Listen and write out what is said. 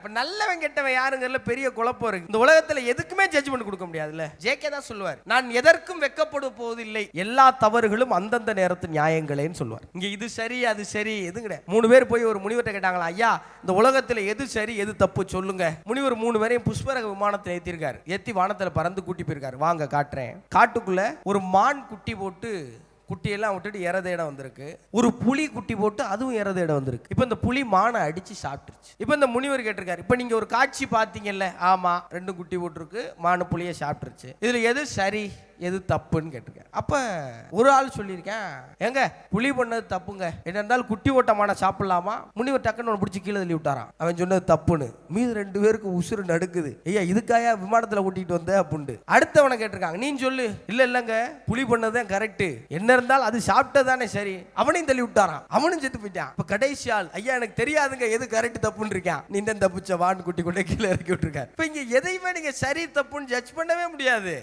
இப்ப நல்லவன் கெட்டவன் யாருங்கறதுல பெரிய குழப்பம் இருக்கு. இந்த உலகத்துல எதுக்குமே ஜட்ஜ்மெண்ட் கொடுக்க முடியாதுல்ல. ஜேகே தான் சொல்லுவார், நான் எதற்கும் வெட்கப்பட போவதில்லை, எல்லா தவறுகளும் அந்தந்த நேரத்து நியாயங்களேன்னு சொல்லுவார். இங்க இது சரி அது சரி எதுவும் கிடையாது. 3 பேர் போய் ஒரு முனிவர்கிட்ட கேட்டாங்களா, ஐயா இந்த உலகத்துல எது சரி எது தப்பு சொல்லுங்க. முனிவர் 3 பேரையும் புஷ்பரக விமானத்தை ஏத்திருக்காரு. ஏத்தி வானத்துல பறந்து கூட்டி போயிருக்காரு. வாங்க காட்டுறேன். காட்டுக்குள்ள ஒரு மான் குட்டி போட்டு குட்டியெல்லாம் விட்டுட்டு இறதேடம் வந்திருக்கு. ஒரு புலி குட்டி போட்டு அதுவும் இறதேடம் வந்திருக்கு. இப்போ இந்த புலி மானை அடிச்சு சாப்பிட்டுருச்சு. இப்போ இந்த முனிவர் கேட்டிருக்காரு, இப்போ நீங்க ஒரு காட்சி பார்த்தீங்கல்ல, ஆமா 2 குட்டி போட்டுருக்கு, மானு புலியை சாப்பிட்டுருச்சு, இதுல எது சரி எது தப்புன்னு கேட்டிருக்கேன். அப்ப ஒரு ஆள் சொல்லியிருக்கேன், எங்க புலி பண்ணது தப்புங்க, என்ன இருந்தாலும் குட்டி ஓட்டமான சாப்பிடலாமா? முனிவர் டக்குன்னு பிடிச்சி கீழே தள்ளி விட்டாராம். அவன் சொன்னது தப்புன்னு. மீது 2 பேருக்கு உசுறு நடுக்குது. ஐயா இதுக்காயா விமானத்துல கூட்டிட்டு வந்த அப்படின்னு. அடுத்தவனை கேட்டிருக்காங்க, நீ சொல்லு. இல்லங்க புலி பண்ணதான் கரெக்ட், என்ன இருந்தாலும் அது சாப்பிட்டதானே சரி. அவனையும் தள்ளி விட்டாராம். அவனும் செத்து போயிட்டான். இப்ப கடைசி ஆள், ஐயா எனக்கு தெரியாதுங்க எது கரெக்ட் தப்புன்னு இருக்கான். நீ தப்பிச்ச வான் குட்டி கொண்டு கீழே இறக்கி விட்டுருக்காரு. இப்ப இங்க எதையுமே நீங்க சரி தப்புன்னு ஜட்ஜ் பண்ணவே முடியாது.